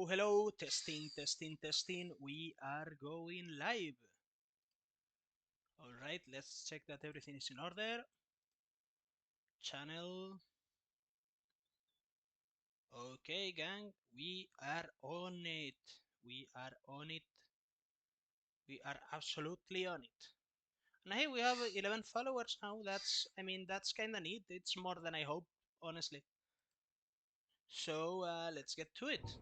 Hello, testing, testing, testing. We are going live. Alright, let's check that everything is in order. Channel. Okay, gang, we are on it. We are on it. We are absolutely on it. And hey, we have 11 followers now. That's kinda neat. It's more than I hoped, honestly. So, let's get to it.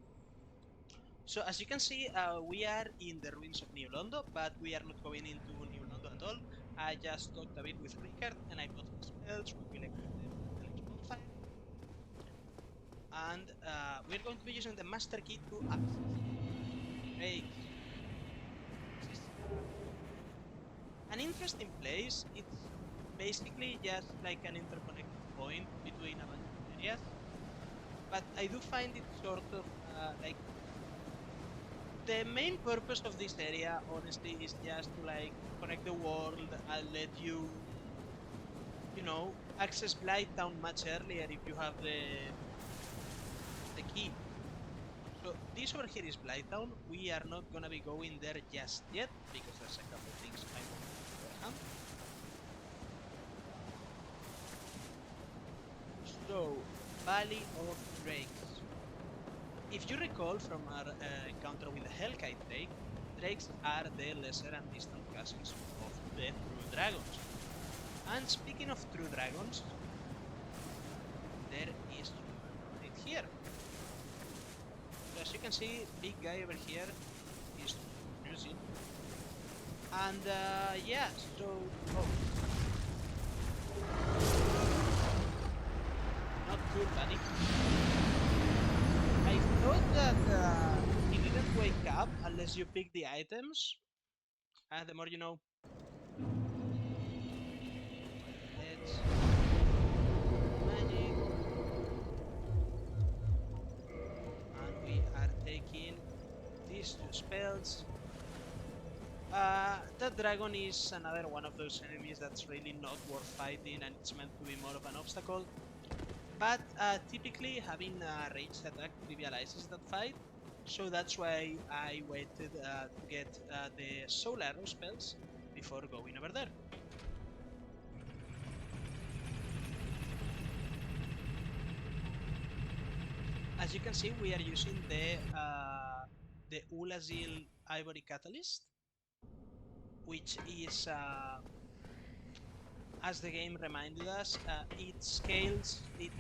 So as you can see, we are in the ruins of New Londo, but we are not going into New Londo at all. I just talked a bit with Richard, and I bought some spells. We will equip them at the next bonfire. And we're going to be using the Master Key to access Drake's. This is an interesting place. It's basically just like an interconnected point between a bunch of areas. But I do find it sort of like the main purpose of this area, honestly, is just to like connect the world and let you access Blighttown much earlier if you have the key. So this over here is Blighttown. We are not gonna be going there just yet because there's a couple of things I want to do beforehand. So, Valley of Drakes. If you recall from our encounter with the Hellkite Drake, drakes are the lesser and distant cousins of the true dragons. And speaking of true dragons, there is one right here. So as you can see, big guy over here is Nuzi. And yeah, so not cool, buddy. I thought that he didn't wake up unless you pick the items. And the more you know. Let's magic. And we are taking these two spells. That dragon is another one of those enemies that's really not worth fighting and it's meant to be more of an obstacle. But typically having a ranged attack trivializes that fight, so that's why I waited to get the soul arrow spells before going over there. As you can see, we are using the Ulazil Ivory Catalyst, which is as the game reminded us, it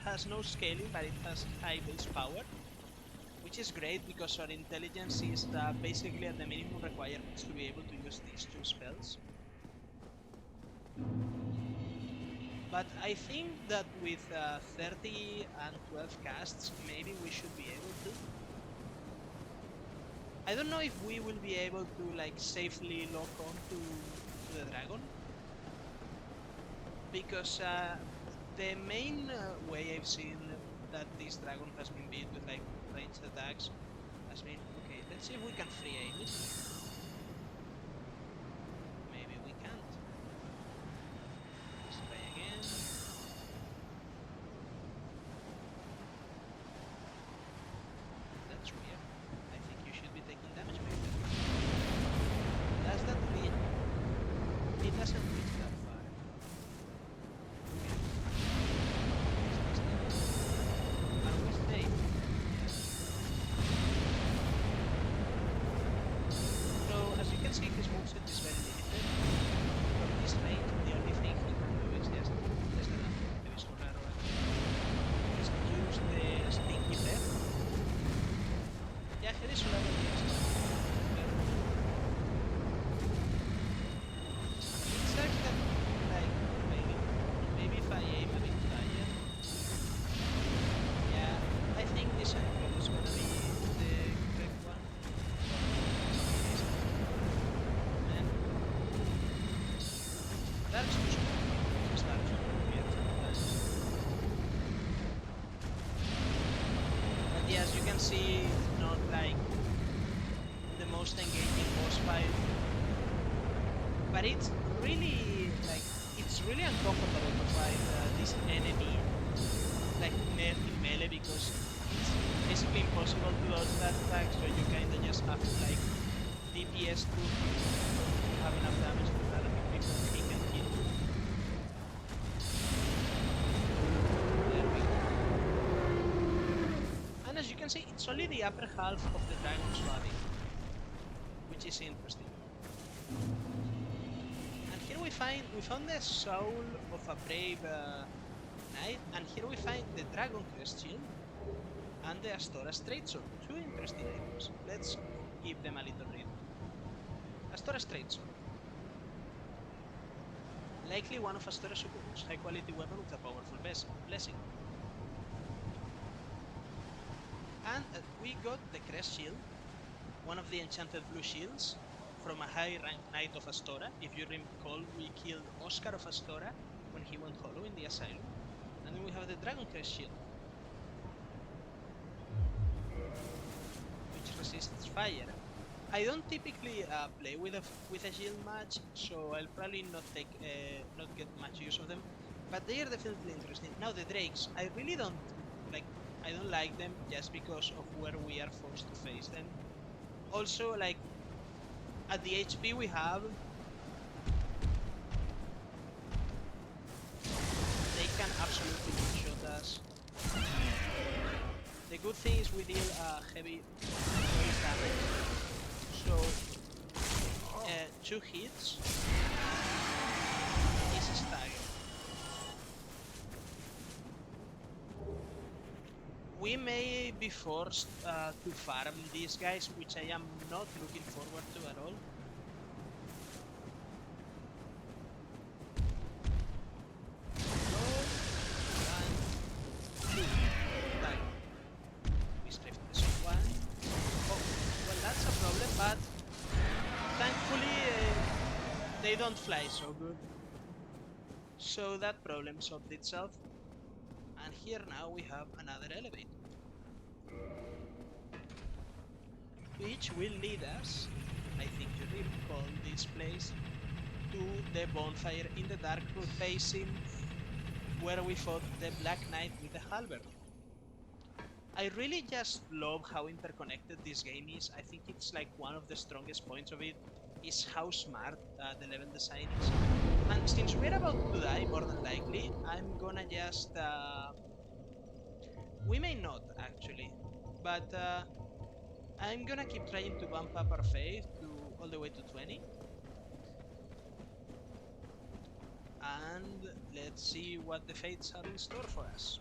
has no scaling, but it has high base power, which is great because our intelligence is basically at the minimum requirements to be able to use these two spells. But I think that with 30 and 12 casts, maybe we should be able to. I don't know if we will be able to like safely lock on to the dragon, because the main way I've seen that this dragon has been beat with like ranged attacks has been, okay, let's see if we can free aim it. Maybe we can't. Let's try again. That's weird. I think you should be taking damage maybe. Does that reach? It doesn't reach that far. See, his moveset is very limited. From this range, the only thing he can do is just less than maybe soul arrow and just use the stinky breath. Yeah, here is soul arrow. It sucks that, like, maybe if I aim a bit higher. Yeah, I think this angle is gonna be the correct one. That's too small. Just that's weird. But yeah, as you can see, it's not like the most engaging boss fight. But it's really uncomfortable to fight this enemy like in melee because it's basically impossible to dodge that attack. have to like DPS to have enough damage to that before he can kill. There we go. And as you can see, it's only the upper half of the dragon's body, which is interesting. And here we found the soul of a brave knight, and here we find the dragon crest shield and the Astora straight sword. Two interesting items. Let's give them a little read. Astora straight sword. Likely one of Astora's succubus, high quality weapon with a powerful blessing. And we got the crest shield, one of the enchanted blue shields from a high rank knight of Astora. If you recall, we killed Oscar of Astora when he went hollow in the asylum. And then we have the dragon crest shield, which resists fire. I don't typically play with a shield much, so I'll probably not get much use of them, but they are definitely interesting. Now the drakes, I really don't like them just because of where we are forced to face them. Also, like at the HP we have, they can absolutely one-shot us. The good thing is we deal heavy base damage, so 2 hits is a stagger. We may be forced to farm these guys, which I am not looking forward to at all. But thankfully they don't fly so good, so that problem solved itself. And here now we have another elevator, which will lead us, I think you recall this place, to the bonfire in the dark room facing where we fought the Black Knight with the halberd. I really just love how interconnected this game is. I think it's like one of the strongest points of it is how smart the level design is. And since we're about to die, more than likely, I'm gonna just... we may not, actually. But I'm gonna keep trying to bump up our faith to all the way to 20. And let's see what the fates have in store for us.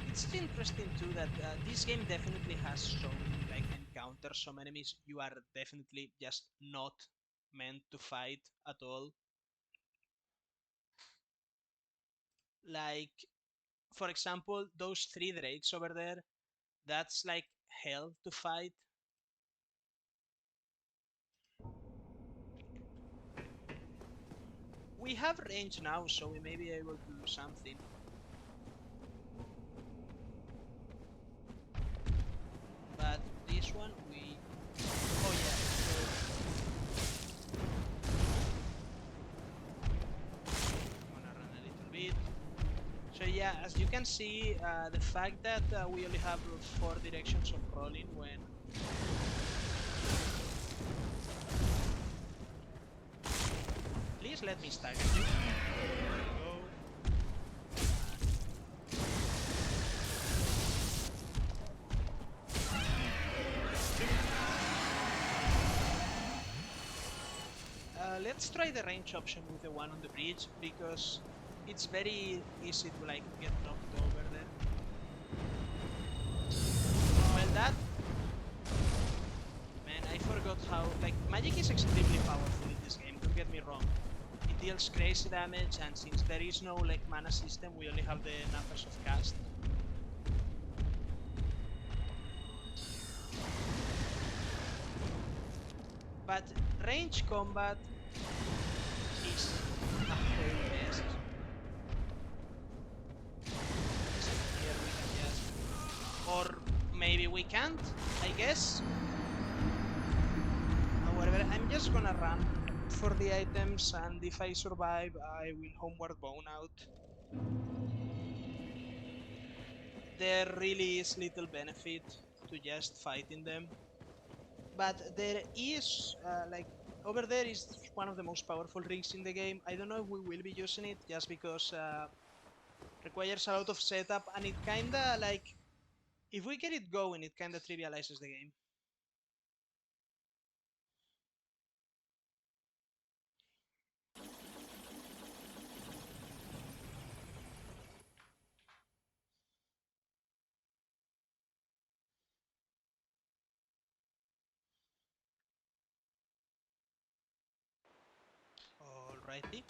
It's interesting too that this game definitely has some encounters, some enemies you are definitely just not meant to fight at all. Like, for example, those 3 drakes over there, that's like hell to fight. We have range now, so we may be able to do something. But this one, we... oh yeah, so... I'm gonna run a little bit. So yeah, as you can see, the fact that we only have 4 directions of rolling when... Please let me start. There we go. Let's try the range option with the one on the bridge, because it's very easy to get knocked over there. Well, that... man, I forgot how... magic is extremely powerful in this game, don't get me wrong. It deals crazy damage, and since there is no mana system, we only have the numbers of cast. But range combat is a whole mess. Here we can just... or maybe we can't, I guess. Whatever, I'm just gonna run for the items, and if I survive, I will homeward bone out. there really is little benefit to just fighting them. But there is, over there is one of the most powerful rings in the game. I don't know if we will be using it just because requires a lot of setup and it kinda like, if we get it going, it kinda trivializes the game. Alrighty.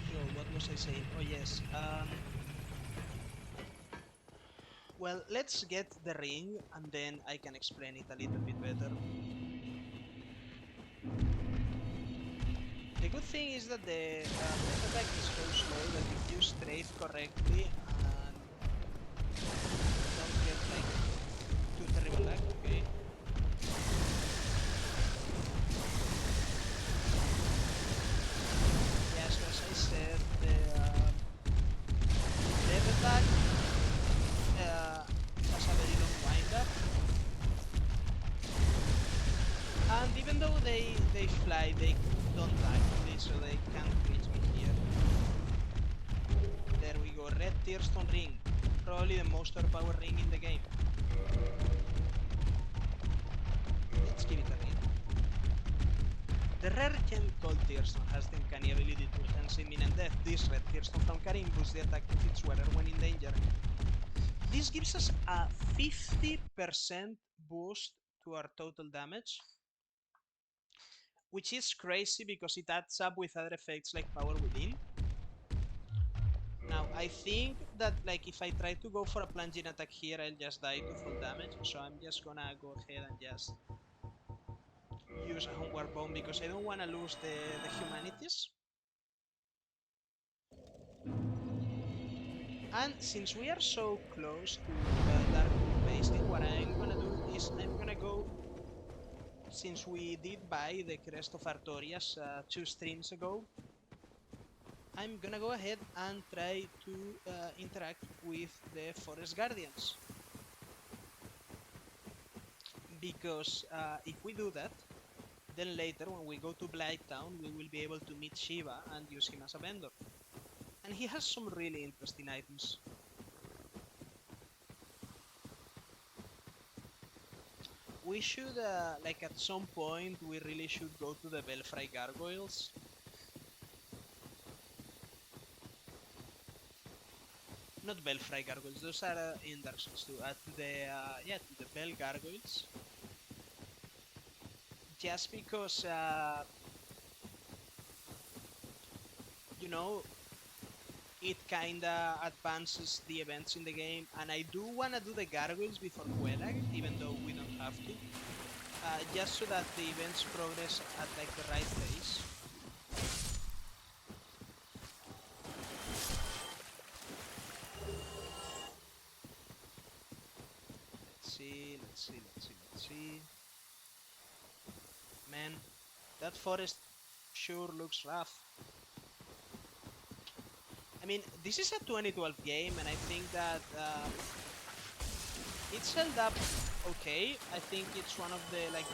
So what was I saying? Oh yes. Well, let's get the ring and then I can explain it a little bit better. The good thing is that the breath attack is so slow that if you strafe correctly and don't get like too terrible lag, okay? Yeah, so as I said, the breath attack has a very long windup, and even though they fly, they don't die, so they can't reach me here. There we go, red tearstone ring, probably the most overpowered ring in the game. Let's give it a read. The rare gem called Tearstone has the uncanny ability to enhance imminent death. This red Tearstone from carrying boosts the attack of its wearer when in danger. This gives us a 50% boost to our total damage, which is crazy because it adds up with other effects like power within. Now, I think that like if I try to go for a plunging attack here, I'll just die to full damage, so I'm just gonna go ahead and just use a homeward bone because I don't want to lose the humanities. And since we are so close to Dark Pasting, what I'm gonna do is I'm gonna go, since we did buy the Crest of Artorias 2 streams ago, I'm gonna go ahead and try to interact with the Forest Guardians. Because if we do that, then later when we go to Blighttown, we will be able to meet Shiva and use him as a vendor. And he has some really interesting items. We should, like at some point, we really should go to the Belfry Gargoyles. Not Belfry Gargoyles, those are in Dark Souls 2. To the Bell Gargoyles. Just because, you know, it kinda advances the events in the game, and I do wanna do the Gargoyles before Quelag, even though we don't have to. Just so that the events progress at like the right pace. Let's see. Man, that forest sure looks rough. I mean, this is a 2012 game, and I think that it's held up okay. I think it's one of the like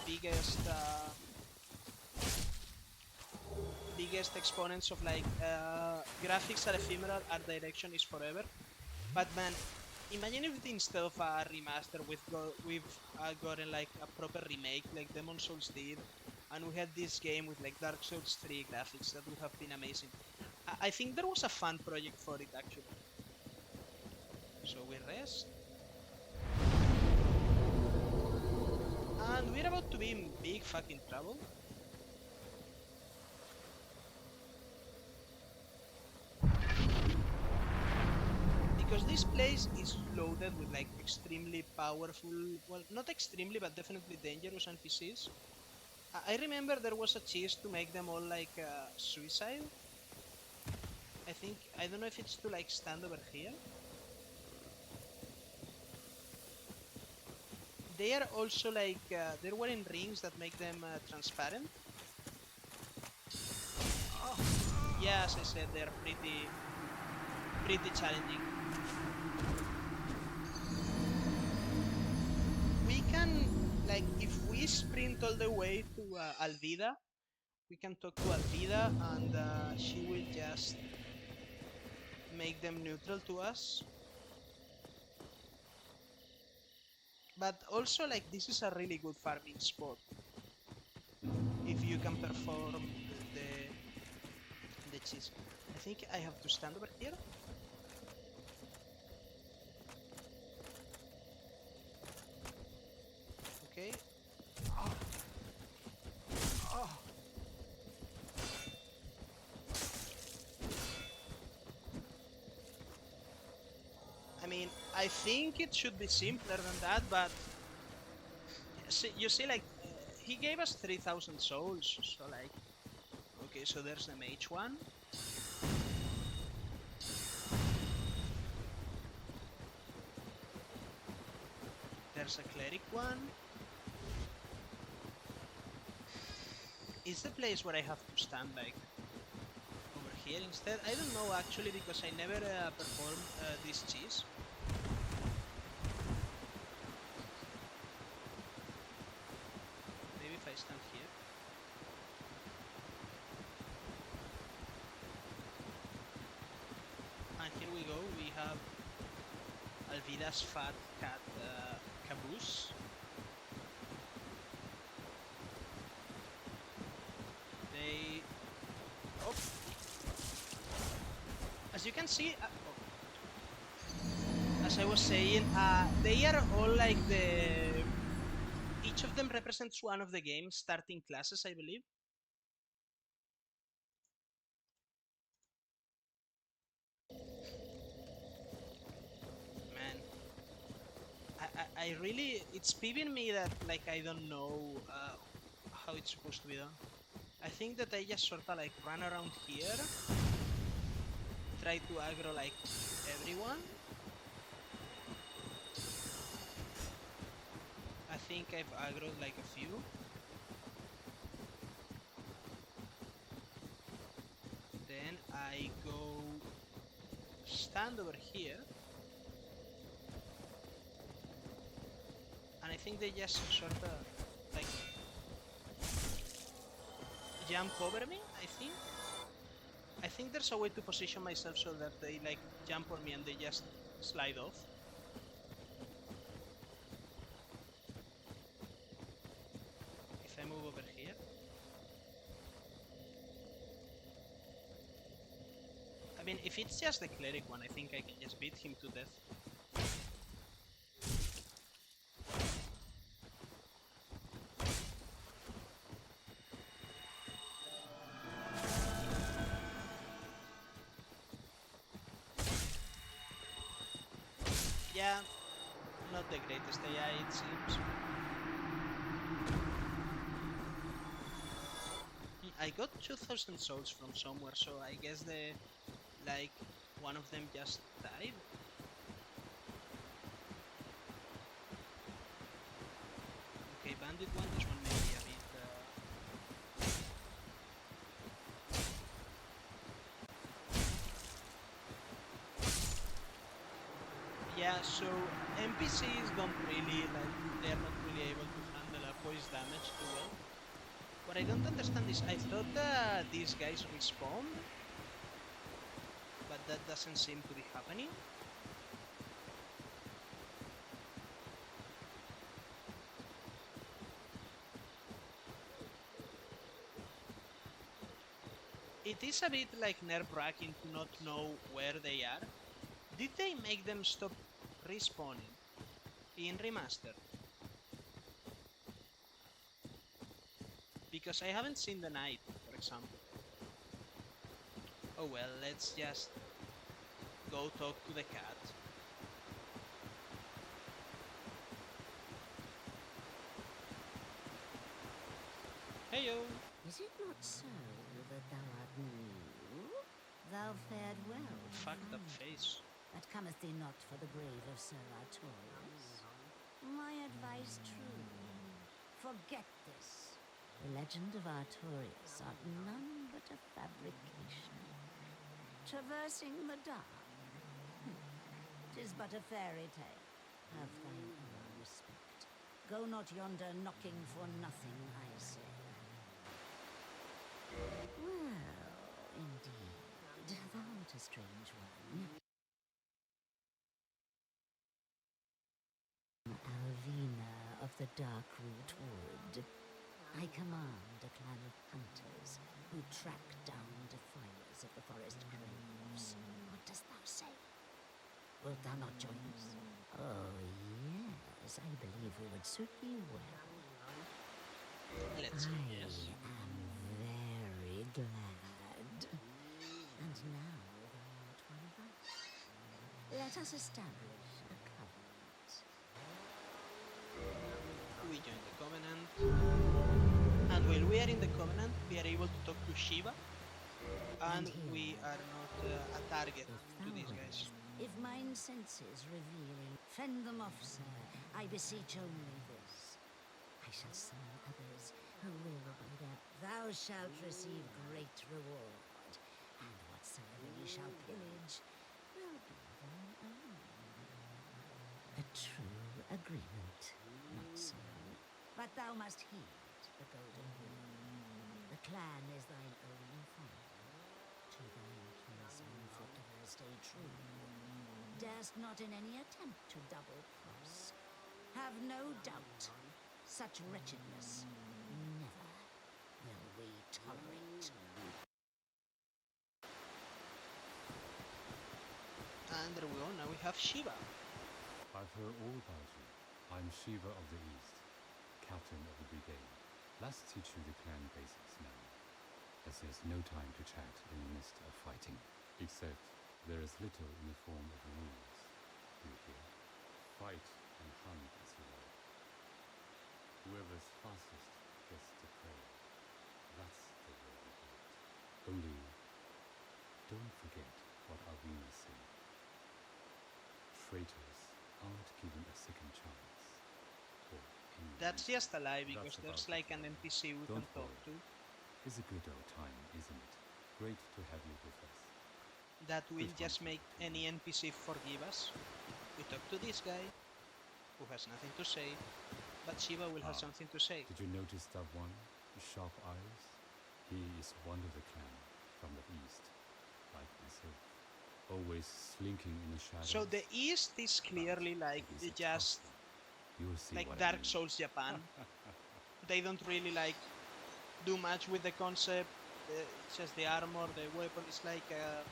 biggest exponents of like graphics are ephemeral, art direction is forever. But man, imagine if instead of a remaster we've gotten like a proper remake like Demon Souls did, and we had this game with like Dark Souls 3 graphics. That would have been amazing. I think there was a fun project for it actually. So we rest. And we're about to be in big fucking trouble. Because this place is loaded with like extremely powerful, well, not extremely, but definitely dangerous NPCs. I remember there was a cheese to make them all like suicide. I think, I don't know if it's to like stand over here. They are also like, they're wearing rings that make them transparent. yeah, as I said, they're pretty challenging. We can, like, if we sprint all the way to Alvida, we can talk to Alvida and she will just make them neutral to us. But also, like, this is a really good farming spot if you can perform the cheese. I think I have to stand over here. Okay. Oh. Oh. I mean, I think it should be simpler than that, but you see, like, he gave us 3,000 souls, so like, okay, so there's the mage one. There's a cleric one. Is the place where I have to stand, like, over here instead? I don't know actually, because I never performed this cheese. Maybe if I stand here. And here we go, we have Alvida's fat cat caboose. They... Oh! As you can see... As I was saying, they are all like the... Each of them represents one of the game's starting classes, I believe. Man, I really, it's peeving me that like I don't know how it's supposed to be done. I think that I just sort of like run around here, try to aggro like everyone. I think I've aggroed like a few. Then I go stand over here. And I think they just sort of like jump over me, I think. I think there's a way to position myself so that they like jump on me and they just slide off. If I move over here. I mean, if it's just the cleric one, I think I can just beat him to death. Yeah, not the greatest AI, it seems. I got 2,000 souls from somewhere, so I guess like, one of them just died. Okay, bandit one, this one may be a bit... Yeah, so NPCs don't really, like, they're not really able to handle a poise damage too well. What I don't understand is, I thought that these guys respawned, but that doesn't seem to be happening. It is a bit like nerve-wracking to not know where they are. Did they make them stop respawning in Remastered? Because I haven't seen the knight, for example. Oh well, let's just go talk to the cat. Heyo! Is it not so that thou art new? Thou fared well. Fucked up face. But cometh thee not for the grave of Sir Artorius? My advice true. Forget this. The legend of Artorius art none but art of fabrication. Traversing the dark. 'Tis but a fairy tale. Have thine own respect. Go not yonder knocking for nothing, I say. Well, indeed, thou art a strange one. Alvina of the Darkroot Wood. I command a clan of hunters who track down defilers of the forest graves. What dost thou say? Wilt thou not join us? Oh, yes, I believe we would suit thee well. Let's see, I yes. am very glad. And now thou art one of us. Let us establish a covenant. We join the Covenant. And while we are in the Covenant, we are able to talk to Shiva. And we are not a target to these guys. If mine senses reveal, fend them off, sir. I beseech only this. I shall summon others who will by their... Thou shalt receive great reward, and whatsoever ye shall pillage will be thine own. A true agreement, not so. But thou must heed the golden rule. The clan is thine only family. To thine kinsmen forever stay true. Darest not in any attempt to double-cross. Have no doubt, such wretchedness never will we tolerate. And there we go, now we have Shiva. I've heard all about you. I'm Shiva of the East, captain of the brigade. Let's teach you the clan basics now, as there's no time to chat in the midst of fighting. Except there is little in the form of rules. You hear? Fight and hunt as you like. Whoever's fastest gets the prey. That's the way we do it. Only, don't forget what Alvina said. Traitors aren't given a second chance. Or any That's reason. just a lie, because That's there's about like it. an NPC we Don't can talk worry. to. It's a good old time, isn't it? Great to have you with us. That will Good just hunting make to any you. NPC forgive us. We talk to this guy, who has nothing to say, but Shiva will have Ah, something to say. Did you notice that one? Sharp eyes? He is one of the clan from the east, like myself. Always slinking in the shadows. So the East is clearly like But he's a just tough one. You'll see like what Dark I mean. Souls Japan. They don't really like do much with the concept. It's just the armor, the weapon. It's like the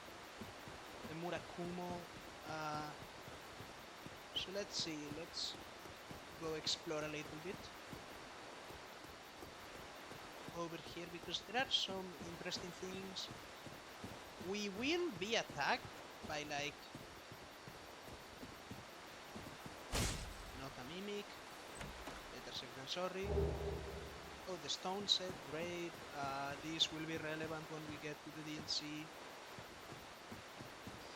Murakumo. So let's see. Let's go explore a little bit over here, because there are some interesting things. We will be attacked by like not a mimic. Better safe than sorry. Oh, the stone set, great. This will be relevant when we get to the DLC.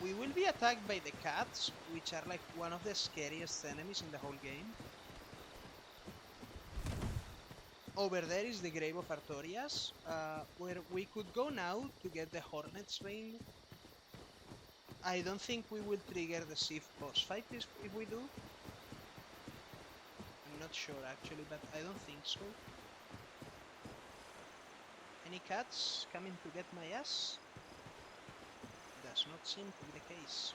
We will be attacked by the cats, which are like one of the scariest enemies in the whole game. Over there is the Grave of Artorias, where we could go now to get the Hornet's Ring. I don't think we will trigger the Sith boss fight if we do. I'm not sure actually, but I don't think so. Any cats coming to get my ass? Does not seem to be the case.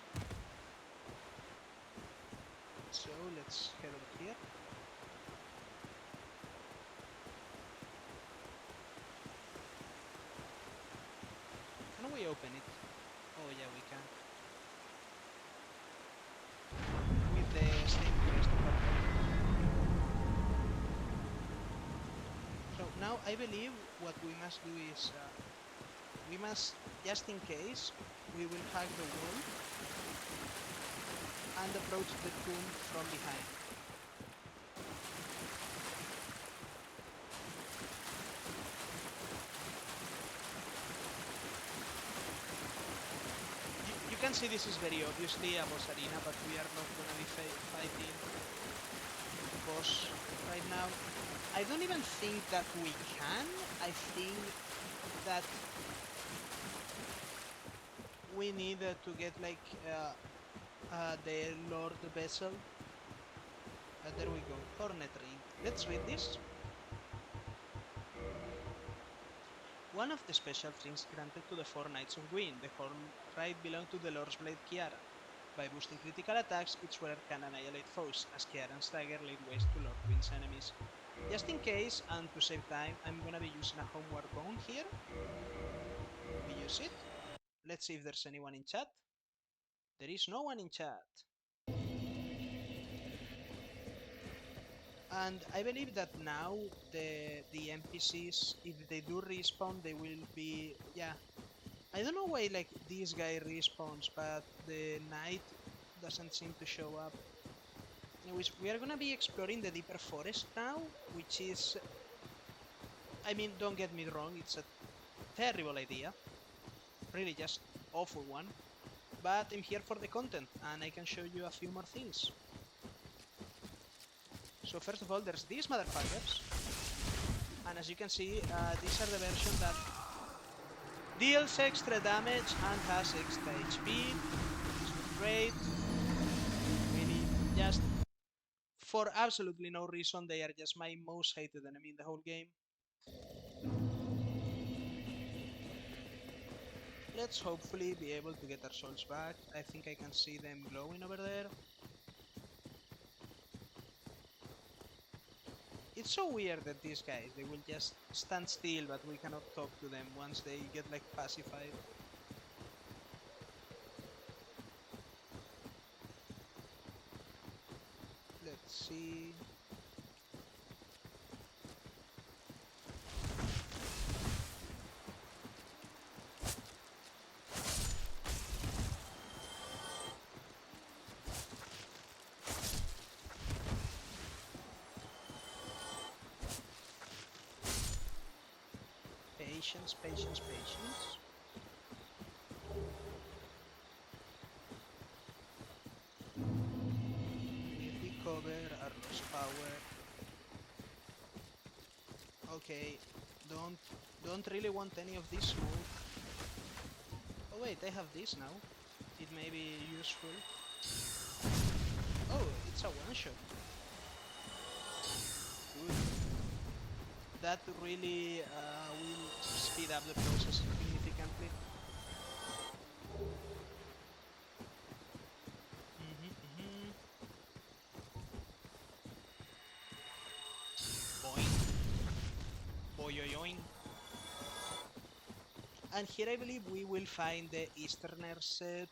So let's head over here. Can we open it? Oh yeah, we can. With the same quest. So now I believe what we must do is we must, just in case, we will hack the wall and approach the tomb from behind. You can see this is very obviously a boss arena, but we are not gonna be fighting boss right now. I don't even think that we can. I think that we need to get like the Lord Vessel. There we go. Hornet Ring. Let's read this. One of the special rings granted to the four Knights of Gwyn. The Horn right belonged to the Lord's Blade Kiaran. By boosting critical attacks, its wearer can annihilate foes, as Kiaran's dagger laid waste to Lord Gwyn's enemies. Just in case, and to save time, I'm gonna be using a Homeward Bone here. We use it. Let's see if there's anyone in chat. There is no one in chat. And I believe that now the NPCs, if they do respawn, they will be, yeah. I don't know why like this guy respawns, but the knight doesn't seem to show up. Anyways, we are gonna be exploring the deeper forest now, which is, I mean, don't get me wrong, it's a terrible idea, really just awful one. But I'm here for the content, and I can show you a few more things. So first of all, there's these motherfuckers. And as you can see, these are the version that deals extra damage and has extra HP. It's not great. Really, just for absolutely no reason, they are just my most hated enemy in the whole game. Let's hopefully be able to get our souls back. I think I can see them glowing over there. It's so weird that these guys, they will just stand still, but we cannot talk to them once they get like pacified. Let's see. Patience, patience, patience. We recover our lost power. Okay, don't really want any of this smoke. Oh wait, I have this now. It may be useful. Oh, it's a one-shot. Good. That really will speed up the process significantly. Boing. Boyoyoing. And here I believe we will find the Easterner set.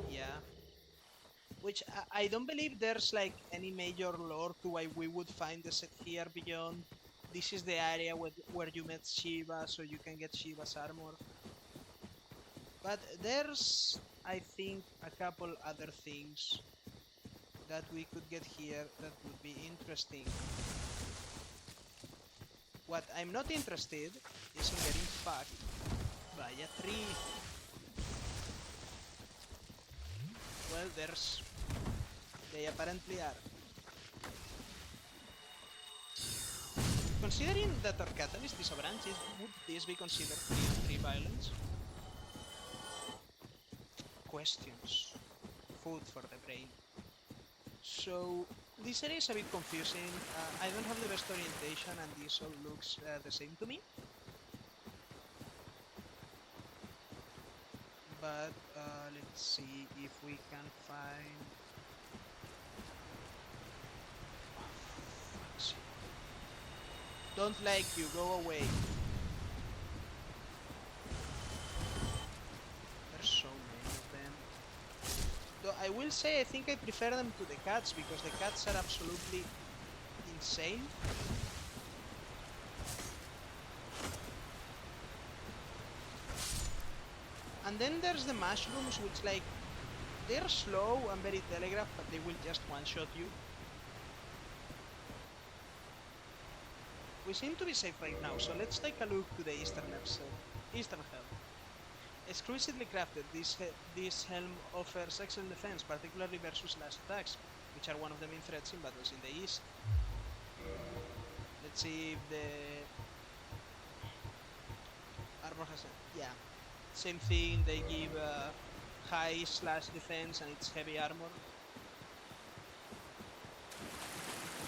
Yeah. Which I don't believe there's like any major lore to why we would find the set here beyond. This is the area where you met Shiva, so you can get Shiva's armor. But there's, I think, a couple other things that we could get here that would be interesting. What I'm not interested is in getting fucked by a tree. Well, they apparently are. Considering that our catalyst is a branch, would this be considered tree violence? Questions. Food for the brain. So, this area is a bit confusing. I don't have the best orientation and this all looks the same to me. But let's see if we can find... Oh, don't like you, go away. There's so many of them. Though I will say I think I prefer them to the cats because the cats are absolutely insane. And then there's the mushrooms, which like, they're slow and very telegraphed, but they will just one-shot you. We seem to be safe right now, so let's take a look to the Eastern Helm. Exquisitely crafted, this helm offers excellent defense, particularly versus last attacks, which are one of the main threats in battles in the East. Let's see if the armor has... yeah. Same thing, they give high slash defense and it's heavy armor.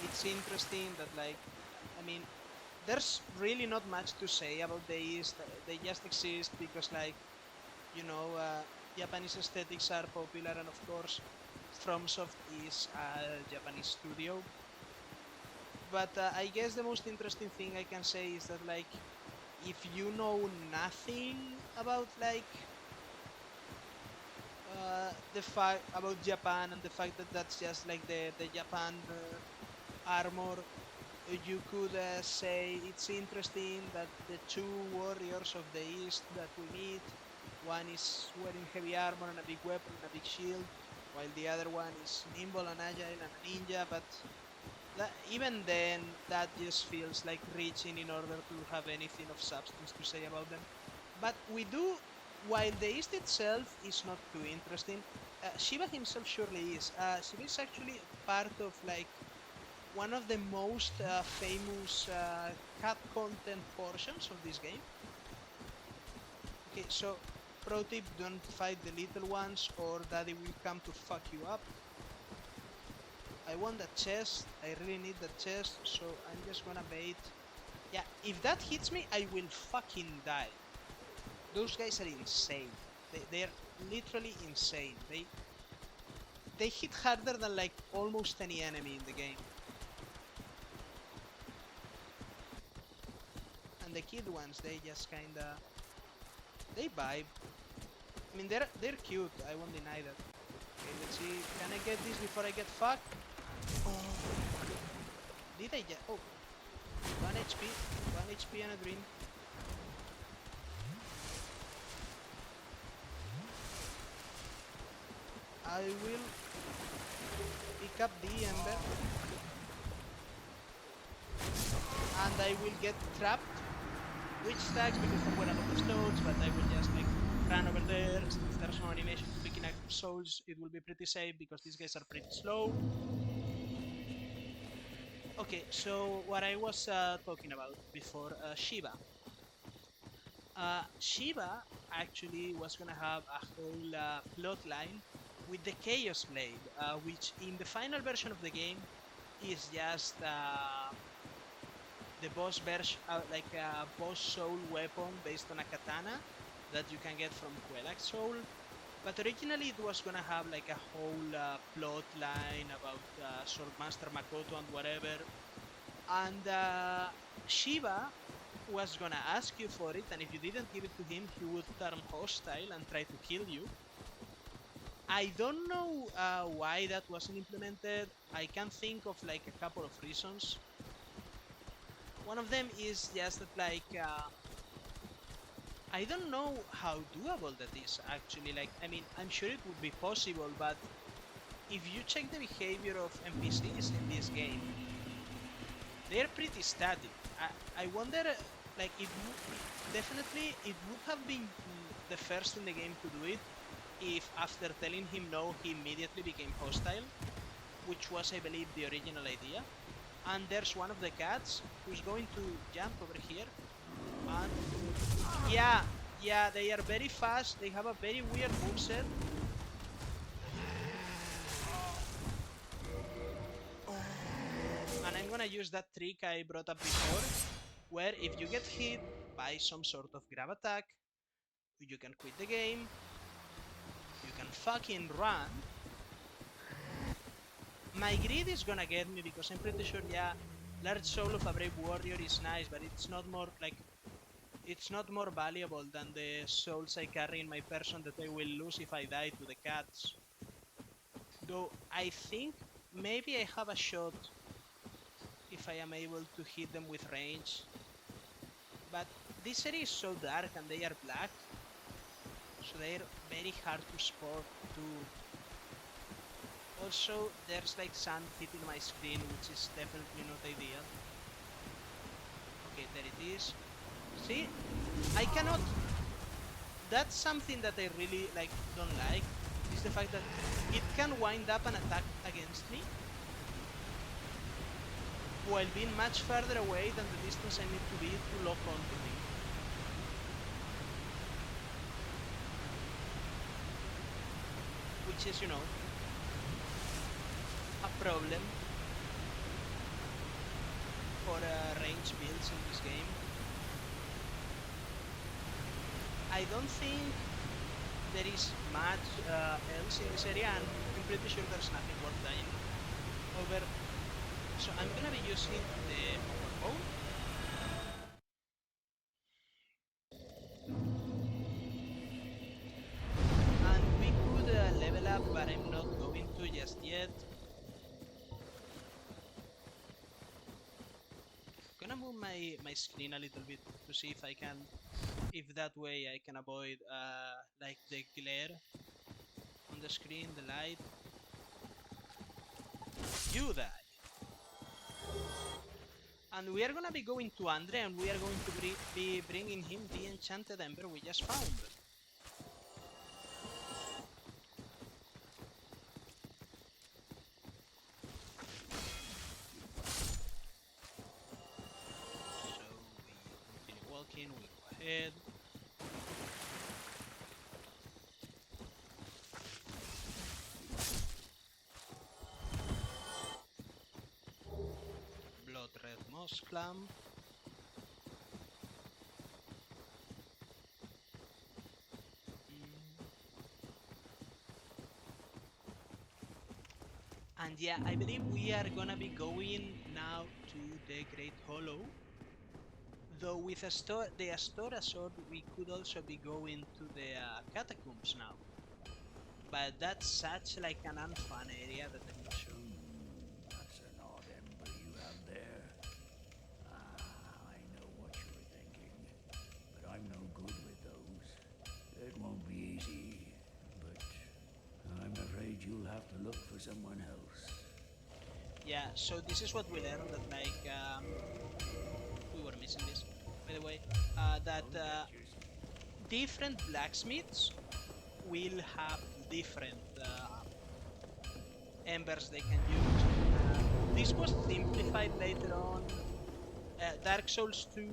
It's interesting that like, I mean, there's really not much to say about the East. They just exist because like, you know, Japanese aesthetics are popular, and of course, FromSoft is a Japanese studio. But I guess the most interesting thing I can say is that like, if you know nothing about like the fact about Japan and the fact that that's just like the Japan armor, you could say it's interesting that the two warriors of the East that we meet, one is wearing heavy armor and a big weapon and a big shield, while the other one is nimble and agile and a ninja. But even then, that just feels like reaching in order to have anything of substance to say about them. But we do, while the East itself is not too interesting, Shiva himself surely is. Shiva is actually part of like one of the most famous cat content portions of this game. Okay, so pro tip, don't fight the little ones or daddy will come to fuck you up. I want that chest, I really need that chest, so I'm just gonna bait. Yeah, if that hits me, I will fucking die. Those guys are insane. They're literally insane. They hit harder than like almost any enemy in the game. And the kid ones, they just kinda they vibe. I mean, they're cute. I won't deny that. Okay, let's see. Can I get this before I get fucked? Oh, did I get? Oh, 1 HP, 1 HP and a dream. I will pick up the ember and I will get trapped. Which stacks because there were a lot of stones, but I will just like run over there. Since there's no animation to picking up souls, it will be pretty safe because these guys are pretty slow. Okay, so what I was talking about before, Shiva. Shiva actually was gonna have a whole plot line with the Chaos Blade, which in the final version of the game is just the boss version, like a boss soul weapon based on a katana that you can get from Quellax Soul. But originally it was gonna have like a whole plot line about Swordmaster Makoto and whatever. And Shiva was gonna ask you for it, and if you didn't give it to him, he would turn hostile and try to kill you. I don't know why that wasn't implemented. I can think of like a couple of reasons. One of them is just that like I don't know how doable that is actually. Like, I mean, I'm sure it would be possible, but if you check the behavior of NPCs in this game, they're pretty static. I wonder, like, definitely it would have been the first in the game to do it if after telling him no, he immediately became hostile, which was, I believe, the original idea. And there's one of the cats who's going to jump over here. And yeah, yeah, they are very fast. They have a very weird moveset. And I'm gonna use that trick I brought up before, where if you get hit by some sort of grab attack, you can quit the game, you can fucking run. My greed is gonna get me because I'm pretty sure, yeah, Large Soul of a Brave Warrior is nice, but it's not more like it's not more valuable than the souls I carry in my person that I will lose if I die to the cats. Though I think maybe I have a shot if I am able to hit them with range. But this area is so dark and they are black, so they're very hard to spot too. Also, there's like sun hitting my screen, which is definitely not ideal. Okay, there it is. See? I cannot... That's something that I really like don't like, is the fact that it can wind up an attack against me while being much further away than the distance I need to be to lock onto me. which is, you know, a problem for range builds in this game. I don't think there is much else in this area, and I'm pretty sure there's nothing worth dying over. So I'm gonna be using the power bow. And we could level up, but I'm not going to just yet. I'm gonna move my screen a little bit to see if that way I can avoid like the glare on the screen, the light. You die. And we are gonna be going to Andre, and we are going to be bringing him the enchanted ember we just found. So we continue walking, we go ahead. Blood red moss clam. And yeah, I believe we are gonna be going now to the Great Hollow. Though with the Astora sword, we could also be going to the catacombs now. But that's such like an unfun area that I'm not sure. That's an odd ember you have there. I know what you're thinking, but I'm no good with those. It won't be easy, but I'm afraid you'll have to look for someone else. Yeah, so this is what we learned, that like we were missing this, by the way, that different blacksmiths will have different embers they can use. This was simplified later on. Dark Souls 2,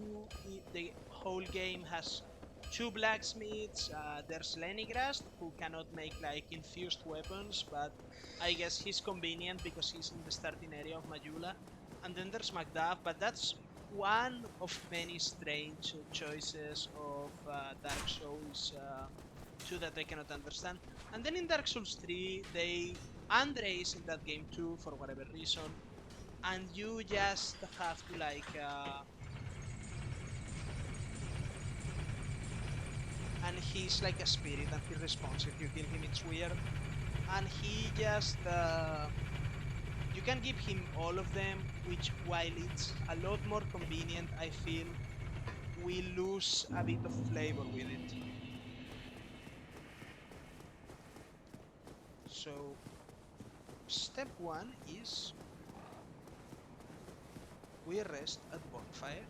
the whole game has two blacksmiths. There's Lenigrast, who cannot make like infused weapons, but I guess he's convenient because he's in the starting area of Majula. And then there's Macduff, but that's one of many strange choices of Dark Souls 2 that I cannot understand. And then in Dark Souls 3, Andre is in that game too for whatever reason, and you just have to like and he's like a spirit and he responds if you kill him. It's weird, and he just you can give him all of them, which while it's a lot more convenient, I feel we lose a bit of flavor with it. So step one is we rest at bonfire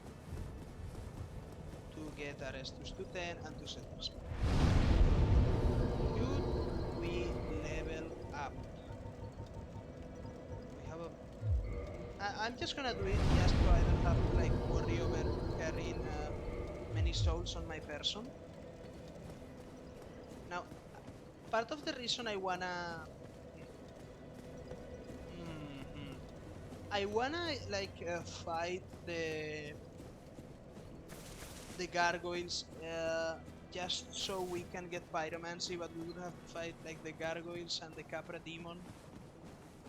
to get Arestus to 10 and to set our spell. Good, we level up. We have a... I'm just gonna do it just so I don't have to like worry over carrying many souls on my person. Now, part of the reason I wanna... I wanna like fight the gargoyles just so we can get pyromancy, but we would have to fight like the gargoyles and the Capra demon.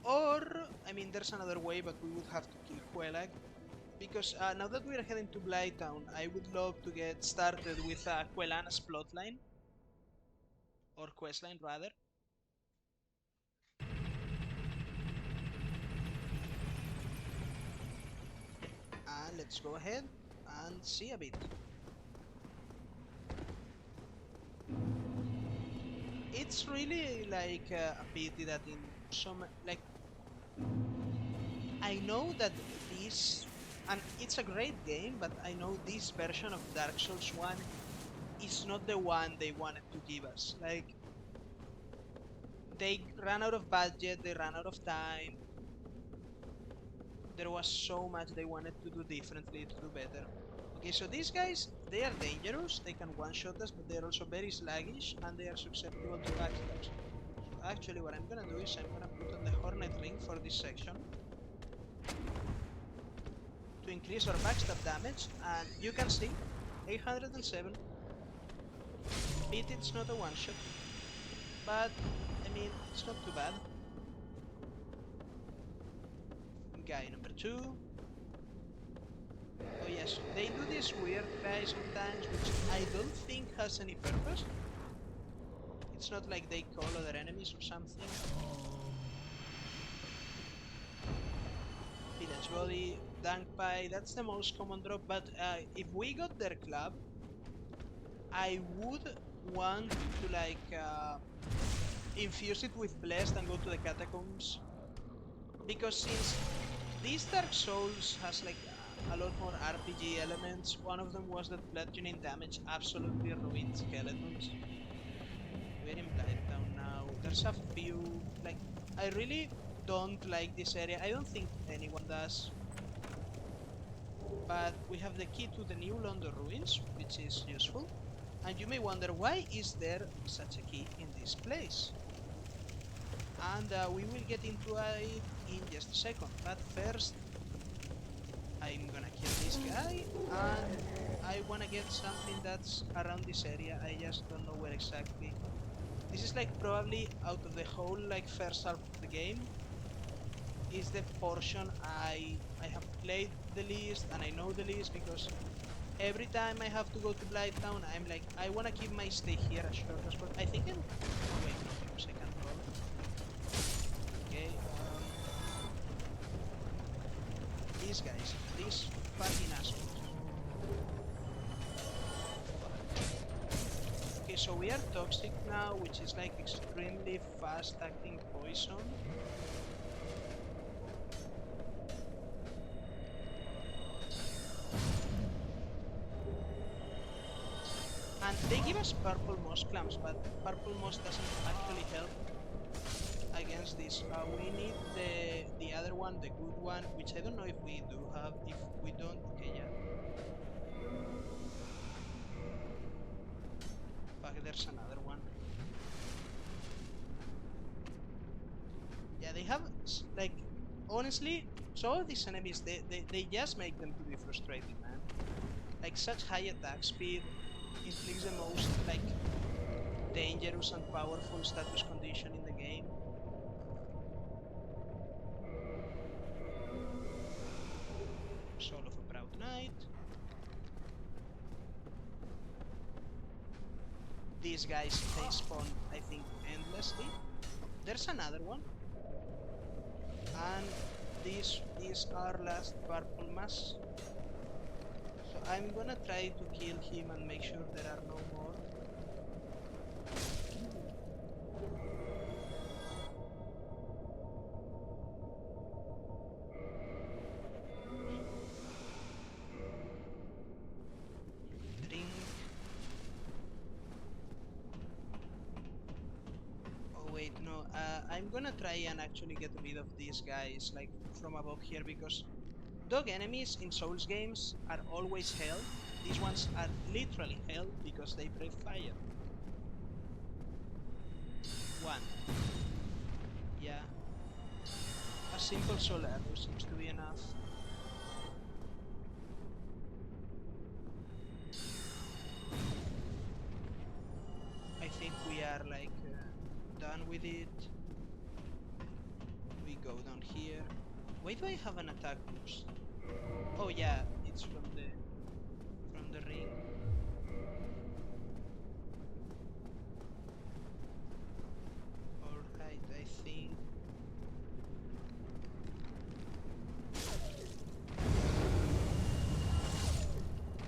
Or, I mean, there's another way, but we would have to kill Quelag. Because now that we're heading to Blighttown, I would love to get started with Quelana's plotline. Or questline, rather. And let's go ahead and see a bit. It's really like a pity that in some like I know that this, and it's a great game, but I know this version of Dark Souls 1 is not the one they wanted to give us. Like they ran out of budget, they ran out of time. There was so much they wanted to do differently to do better. Okay, so these guys, they are dangerous, they can one-shot us, but they are also very sluggish, and they are susceptible to backstabs. actually what I'm gonna do is I'm gonna put on the Hornet Ring for this section to increase our backstab damage, and you can see 807. Beat it's not a one shot, but I mean it's not too bad. Guy number 2. Oh yes, they do this weird guy sometimes, which I don't think has any purpose. It's not like they call other enemies or something. Village Body, Dank Pie, that's the most common drop, but if we got their club, I would want to like infuse it with Blessed and go to the Catacombs. Because since this Dark Souls has like a lot more RPG elements, one of them was that bludgeoning damage absolutely ruined skeletons. We're in Blighttown now. There's a few, like, I really don't like this area. I don't think anyone does. But we have the key to the New London ruins, which is useful. And you may wonder, why is there such a key in this place? And we will get into it in just a second. But first, I'm gonna kill this guy, and I wanna get something that's around this area. I just don't know where exactly. This is like probably out of the whole like first half of the game is the portion I have played the least, and I know the least because every time I have to go to Blighttown, I'm like, I wanna keep my stay here as short as possible. I think I'm... Oh wait, no, because I can't roll. Okay, these guys, these fucking assholes. Okay, so we are toxic now, which is like extremely fast acting poison. And they give us purple moss clamps, but purple moss doesn't actually help against this. We need the other one, the good one, which I don't know if we do have. If we don't, okay, yeah. Fuck, there's another one. Yeah, they have, like, honestly, some of these enemies, they just make them to be frustrating, man. Like, such high attack speed inflicts the most, like, dangerous and powerful status condition in the game. Soul of a Proud Knight. These guys, they spawn, I think, endlessly. There's another one. And this is our last purple mass. So I'm gonna try to kill him and make sure there are no more. Drink. Oh wait, no. I'm gonna try and actually get rid of these guys, like, from above here, because dog enemies in Souls games are always hell. These ones are literally hell because they breathe fire. One. Yeah. A simple soul arrow seems to be enough. I think we are like done with it. We go down here. Why do I have an attack boost? Oh yeah, it's from the ring. Alright, I think.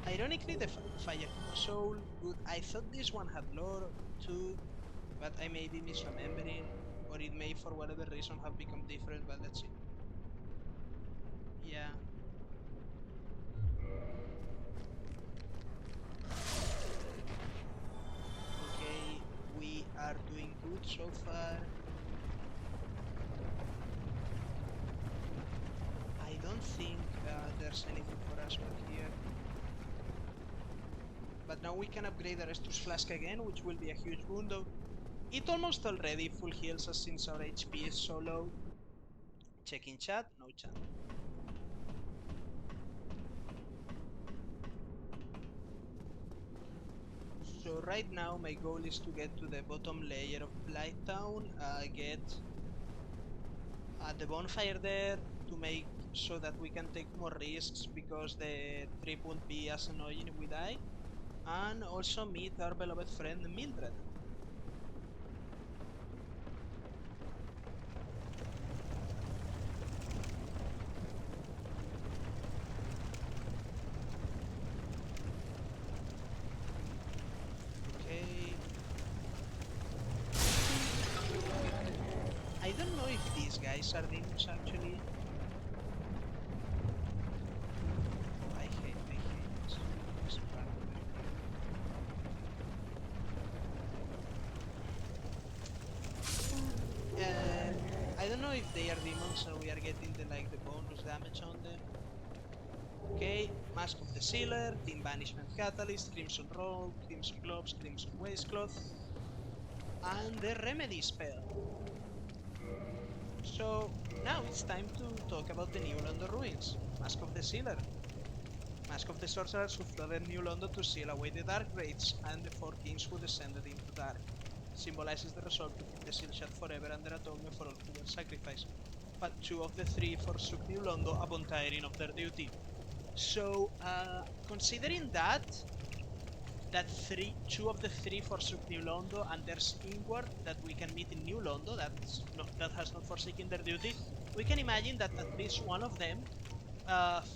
Ironically, the fire soul good. I thought this one had lore too, but I may be misremembering, or it may, for whatever reason, have become different. But let's see. Yeah. Okay, we are doing good so far. I don't think there's anything for us back here. But now we can upgrade the Restus Flask again, which will be a huge boon though. It almost already full heals us since our HP is so low. Checking chat, no chat. So right now my goal is to get to the bottom layer of Blighttown, get the bonfire there to make so that we can take more risks because the trip won't be as annoying if we die, and also meet our beloved friend Mildred. Okay. I don't know if these guys are demons actually. Oh, I hate this part of the I don't know if they are demons or we are getting the bonus damage on them. Okay, Mask of the Sealer, Team Banishment Catalyst, Crimson Robe, Crimson Gloves, Crimson Waistcloth, and the Remedy spell. So now it's time to talk about the New London ruins. Mask of the Sealer. Mask of the sorcerers who flooded New London to seal away the Dark Wraiths and the four kings who descended into dark. Symbolizes the resolve to keep the seal shut forever and their atonement for all who were sacrificed. But two of the three forsook New London upon tiring of their duty. So, considering that two of the three forsook New Londo, and there's Ingward that we can meet in New Londo that has not forsaken their duty, we can imagine that at least one of them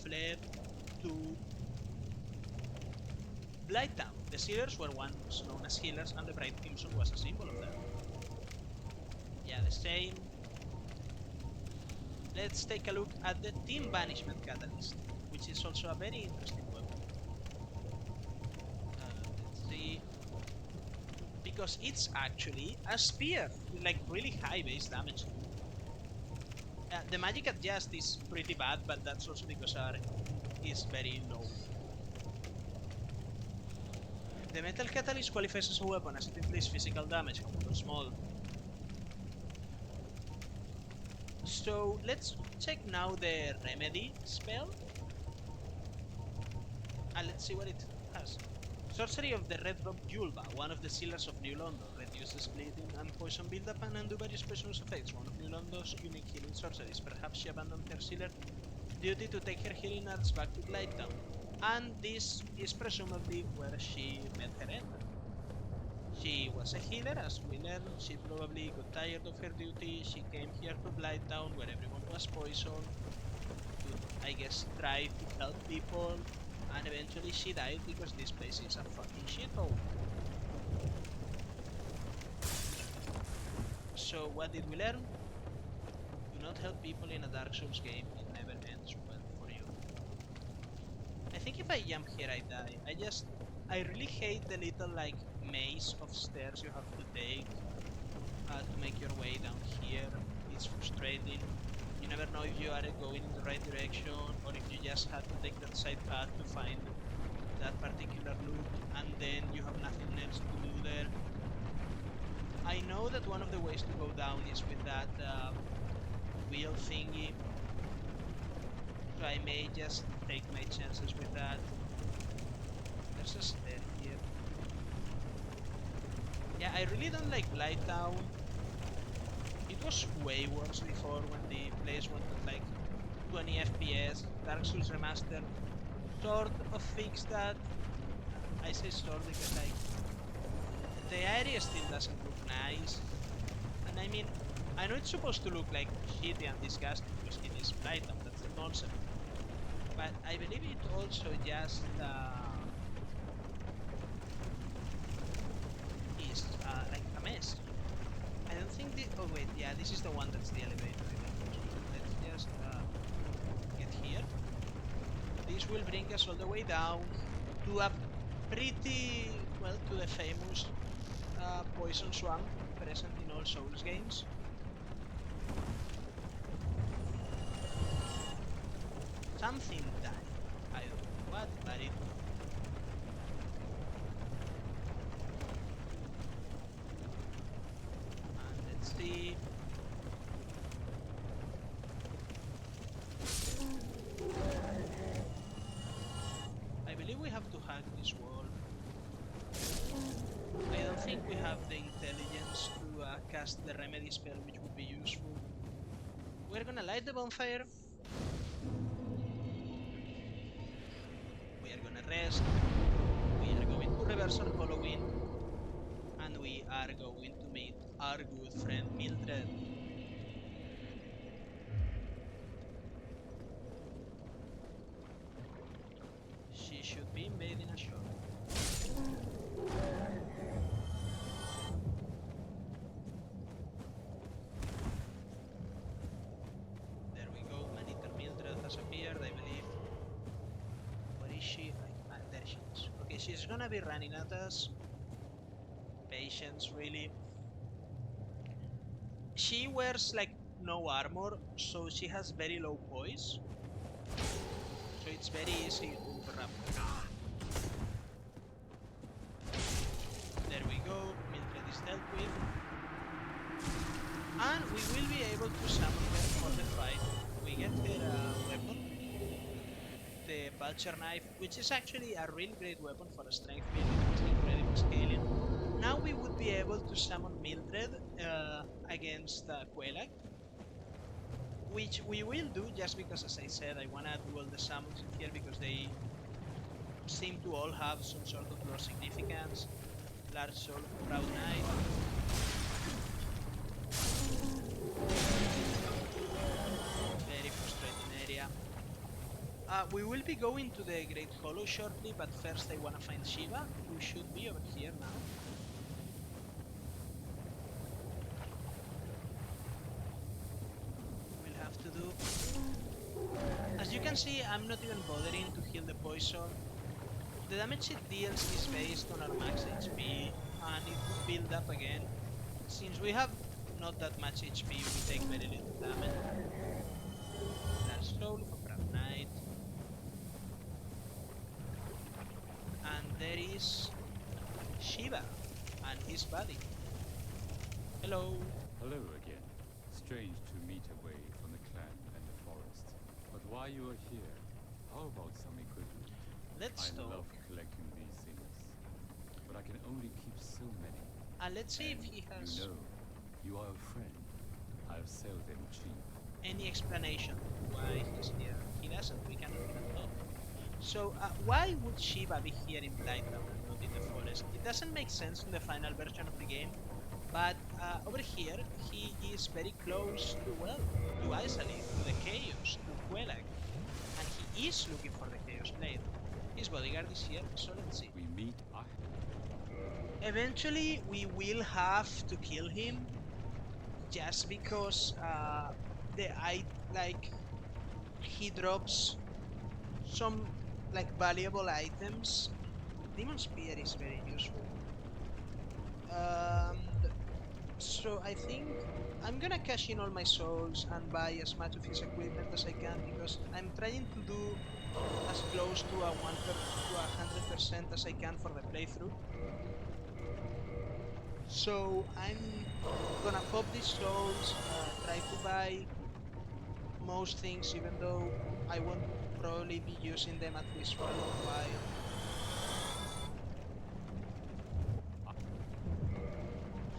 fled to Blighttown. The Sealers were once known as healers, and the Bright Crimson was a symbol of that. Yeah, the same. Let's take a look at the Team Banishment Catalyst, which is also a very interesting weapon. Let's see. Because it's actually a spear with like really high base damage. The magic adjust is pretty bad, but that's also because our is very low. The Metal Catalyst qualifies as a weapon as it inflicts physical damage, however small. So let's check now the Remedy spell. And let's see what it has. Sorcery of the Red Robe Julba, one of the sealers of New London, reduces bleeding and poison buildup and undo various poisonous effects. One of New London's unique healing sorceries. Perhaps she abandoned her sealer duty to take her healing arts back to Blighttown. And this is presumably where she met her end. She was a healer, as we learned. She probably got tired of her duty. She came here to Blighttown, where everyone was poisoned, to, I guess, try to help people. And eventually she died because this place is a fucking shithole. So what did we learn? Do not help people in a Dark Souls game. It never ends well for you. I think if I jump here I die. I really hate the little like maze of stairs you have to take to make your way down here. It's frustrating. You never know if you are going in the right direction or if you just had to take that side path to find that particular loot and then you have nothing else to do there. I know that one of the ways to go down is with that wheel thingy, so I may just take my chances with that. There's a stair here. Yeah, I really don't like Blighttown. It was way worse before when the place went at like 20 FPS. Dark Souls Remastered sort of fixed that. I say sort because like the area still doesn't look nice. And I mean, I know it's supposed to look like shitty and disgusting because it is Blighttown, that's the concept. But I believe it also just is like a mess. I don't think the... Oh wait, yeah, this is the one that's the elevator. Let's just get here. This will bring us all the way down to a pretty... well, to the famous poison swamp present in all Souls games. Something died. I don't know what, but it... 60. I believe we have to hack this wall. I don't think we have the intelligence to cast the remedy spell, which would be useful. We're gonna light the bonfire. We are gonna rest. We are going to reverse our Halloween. And we are going to meet our good friend Mildred. She should be invading a shop. There we go, Maniter Mildred has appeared, I believe. Where is she? There she is. Okay, she's gonna be running at us. Patience, really. She wears like no armor, so she has very low poise. So it's very easy to grab her. There we go, Mildred is dealt with. And we will be able to summon her for the fight. We get her weapon, the Vulture Knife, which is actually a really great weapon for a strength build. It's incredible scaling. Now we would be able to summon Mildred against Quelag, which we will do just because, as I said, I wanna do all the summons in here because they seem to all have some sort of lore significance. Large Soul of Proud Knight. Very frustrating area. We will be going to the Great Hollow shortly, but first I wanna find Shiva, who should be over here now. We'll have to do... As you can see, I'm not even bothering to heal the poison. The damage it deals is based on our max HP, and it will build up again. Since we have not that much HP, we take very little damage. Large Soul for Proud Knight. And there is Shiva and his body. Hello. Hello again. Strange to meet away from the clan and the forest. But while you are here, how about some equipment? Let's I talk. love collecting these things, but I can only keep so many. Let's see if And he has you know, you are a friend. I'll sell them cheap. any explanation why he's here. He doesn't, we cannot even talk. So, why would Shiva be here in Blighttown and not in the forest? It doesn't make sense in the final version of the game, but over here, he is very close to, well, to Isolate, to the Chaos, to Quelag, and he is looking for the Chaos Blade. His bodyguard is here, so let's see. We meet. Eventually, we will have to kill him, just because he drops some like valuable items. Demon Spear is very useful. th- so I think I'm gonna cash in all my souls and buy as much of his equipment as I can because I'm trying to do as close to a 100% as I can for the playthrough. So I'm gonna pop these souls, try to buy most things, even though I won't probably be using them at least for a long while.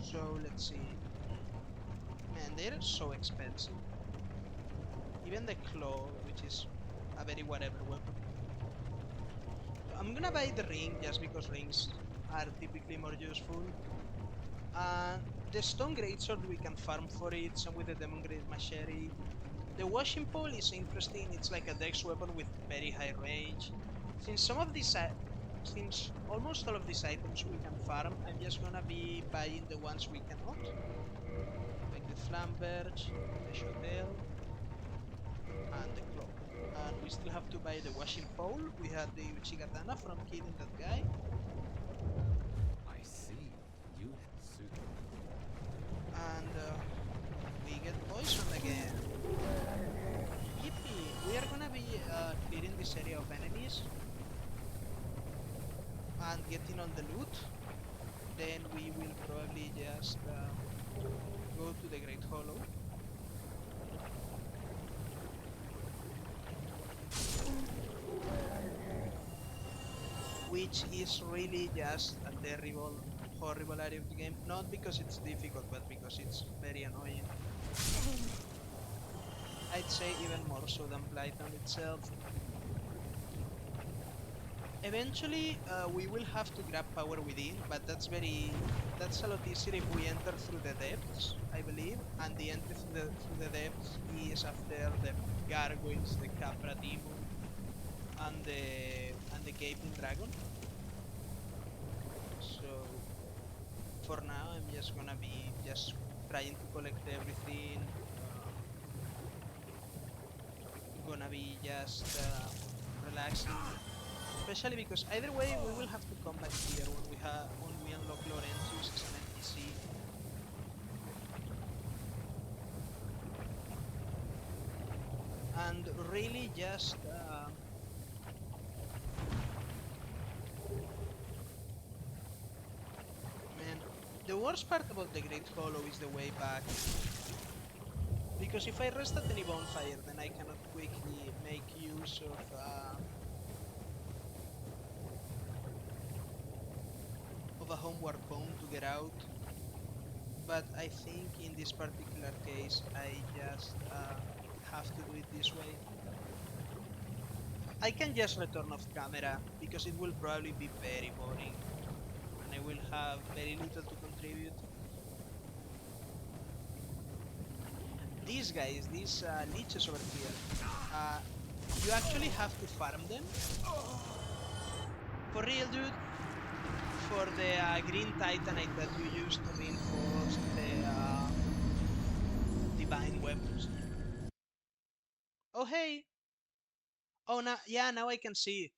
So let's see. Man, they're so expensive. Even the claw, which is a very whatever weapon. I'm gonna buy the ring just because rings are typically more useful. The stone greatsword we can farm for it, some with the demon great machete. The washing pole is interesting, it's like a dex weapon with very high range. Since some of these since almost all of these items we can farm, I'm just gonna be buying the ones we cannot. Like the flamberge, the shotel, and the claw. And we still have to buy the washing pole. We had the Uchigatana from killing that guy. I see. You suit. And we get poisoned again. Yippee! We are gonna be clearing this area of enemies and getting all the loot. Then we will probably just go to the Great Hollow. Which is really just a terrible, horrible area of the game. Not because it's difficult, but because it's very annoying. I'd say even more so than Blytown itself. Eventually, we will have to grab power within, but that's a lot easier if we enter through the depths, I believe. And the entry through the depths is after the gargoyles, the Capra demon, and the gaping dragon. So for now, I'm just gonna be just trying to collect everything. Gonna be just relaxing, especially because either way we will have to come back here when we unlock Laurentius as an NPC, and really just man, the worst part about the Great Hollow is the way back. Because if I rest at any bonfire, then I cannot quickly make use of a homeward bone to get out. But I think in this particular case, I just have to do it this way. I can just return off camera because it will probably be very boring and I will have very little to contribute. These guys, these leeches over here, uh, you actually have to farm them. For real, dude. For the green titanite that you use to reinforce the divine weapons. Oh, hey! Oh, now, yeah, now I can see.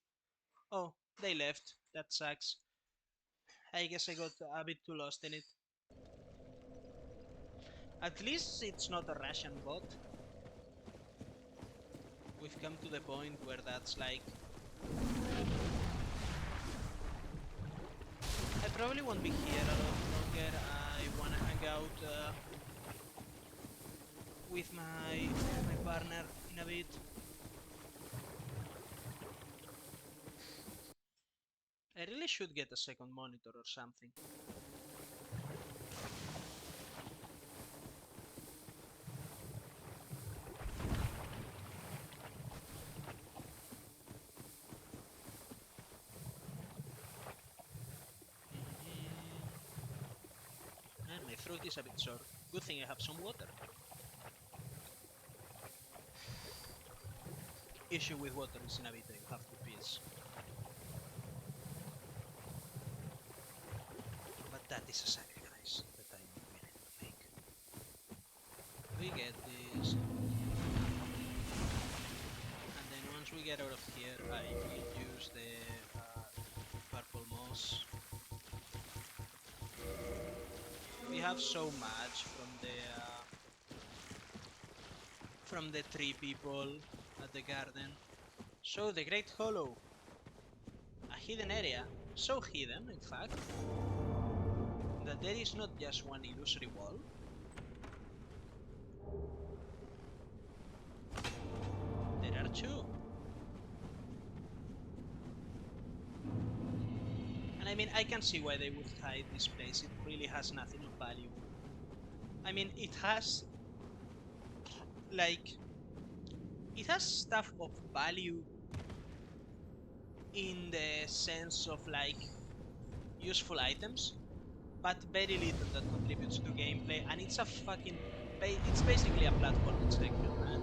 Oh, they left. That sucks. I guess I got a bit too lost in it. At least it's not a Russian bot. We've come to the point where that's like... I probably won't be here a lot longer. I wanna hang out with my partner in a bit. I really should get a second monitor or something. Man, my throat is a bit sore. Good thing I have some water. Issue with water is in a bit I have to piss. But that is a sacrifice that I'm willing to make. We get this, and then once we get out of here, I will use the purple moss. We have so much from the three people at the garden. So the Great Hollow, a hidden area, so hidden in fact, that there is not just one illusory wall. There are two. And I mean, I can see why they would hide this place. It really has nothing of value. I mean, like, it has stuff of value in the sense of like useful items, but very little that contributes to gameplay. And it's a fucking, it's basically a platforming section, man.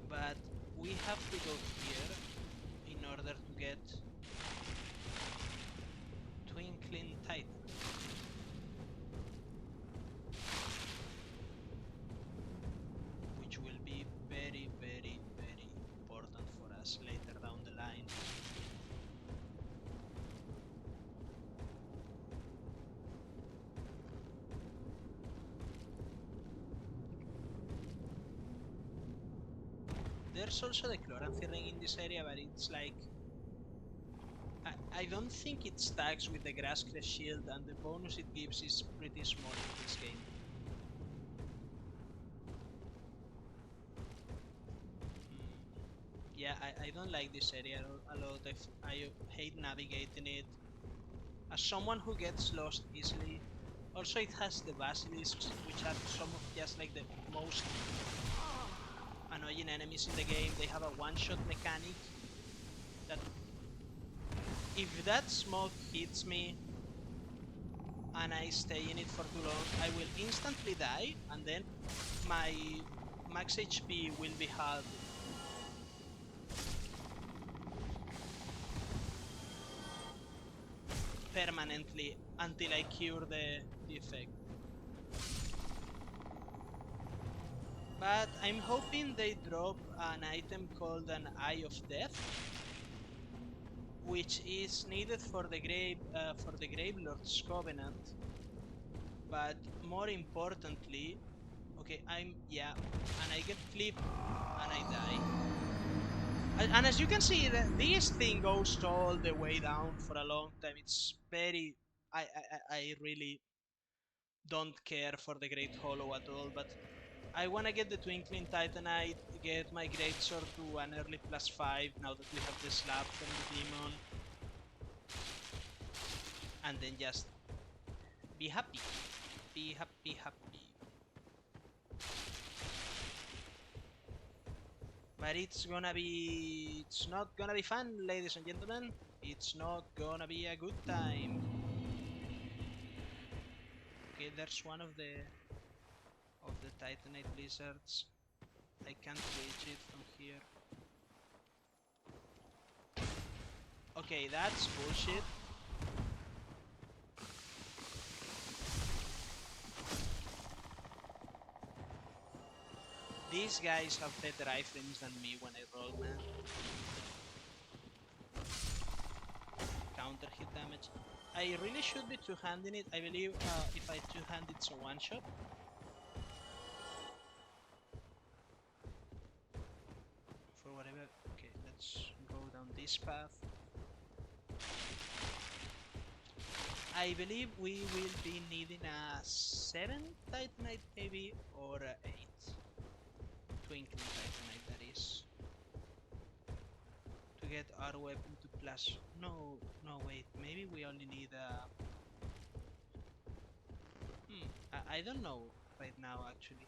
But we have to go here in order to get Twinkling Titan. Which will be very, very, very important for us later down the line. There's also the Chloranthy ring in this area, but it's like... I don't think it stacks with the Grass Crest shield, and the bonus it gives is pretty small in this game. Yeah, I don't like this area a lot. I hate navigating it. As someone who gets lost easily, also it has the basilisks, which are some of just like the most annoying enemies in the game. They have a one-shot mechanic that if that smoke hits me and I stay in it for too long, I will instantly die, and then my max HP will be halved permanently until I cure the effect. But I'm hoping they drop an item called an Eye of Death, which is needed for the Grave Lord's Covenant. But more importantly, okay, and I get flipped and I die. And as you can see, this thing goes all the way down for a long time. It's very, I really don't care for the Great Hollow at all. But I wanna get the Twinkling Titanite, get my Greatsword to an early +5 now that we have the slab from the demon, and then just be happy, be happy, happy. But it's not gonna be fun, ladies and gentlemen. It's not gonna be a good time. Okay, there's one of the Titanite lizards. I can't reach it from here. Okay, that's bullshit. These guys have better iframes than me when I roll, man. Counter hit damage. I really should be two-handing it. I believe if I two-hand it's a one-shot. For whatever. Okay, let's go down this path. I believe we will be needing a 7 Titanite maybe, or a 8 Twinkling Titanite that is, to get our weapon to plus. No, no, wait, maybe we only need a... I don't know right now actually.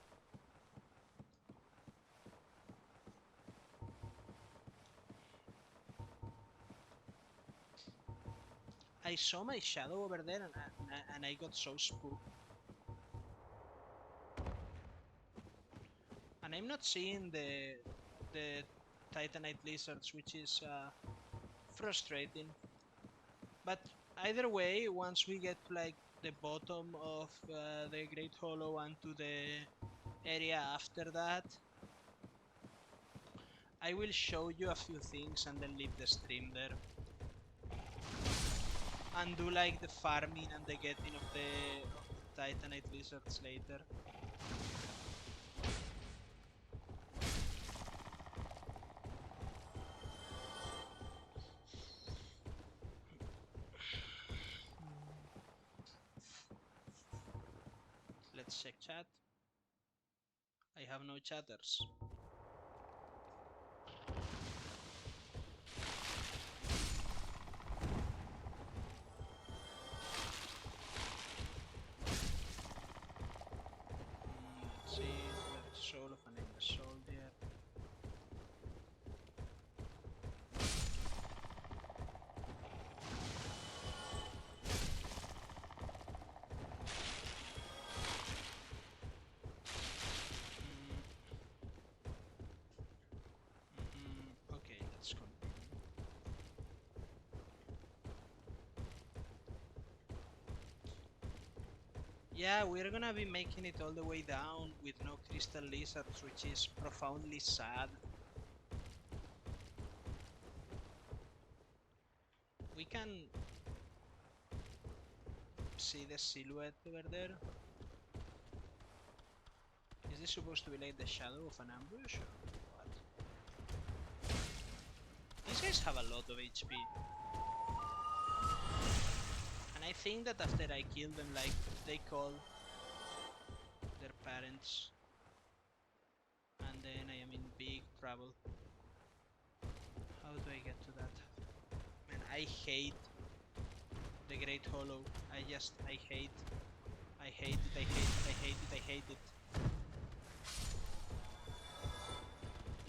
I saw my shadow over there and I got so spooked. And I'm not seeing the Titanite lizards, which is frustrating. But either way, once we get to like the bottom of the Great Hollow and to the area after that, I will show you a few things and then leave the stream there. And do like the farming and the getting of the Titanite lizards later. Let's check chat. I have no chatters. Let's see, the soul of an Ember Soldier. Okay, let's continue. Yeah, we're gonna be making it all the way down with no crystal lizards, which is profoundly sad. We can see the silhouette over there. Is this supposed to be like the shadow of an ambush or what? These guys have a lot of HP. I think that after I kill them, like, they call their parents, and then I am in big trouble. How do I get to that? Man, I hate the Great Hollow. I hate. I hate it, I hate it, I hate it, I hate it.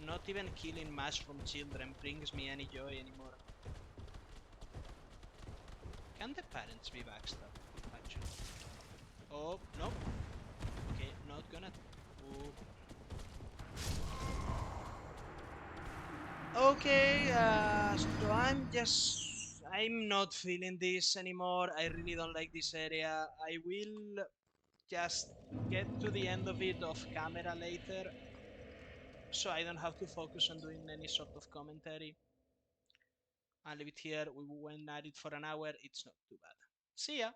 Not even killing mushroom children brings me any joy anymore. Can the parents be backstabbed, actually? Oh, no. Okay, not gonna... Oh. Okay, so I'm not feeling this anymore. I really don't like this area. I will just get to the end of it off camera later, so I don't have to focus on doing any sort of commentary. I'll leave it here. We went at it for an hour. It's not too bad. See ya!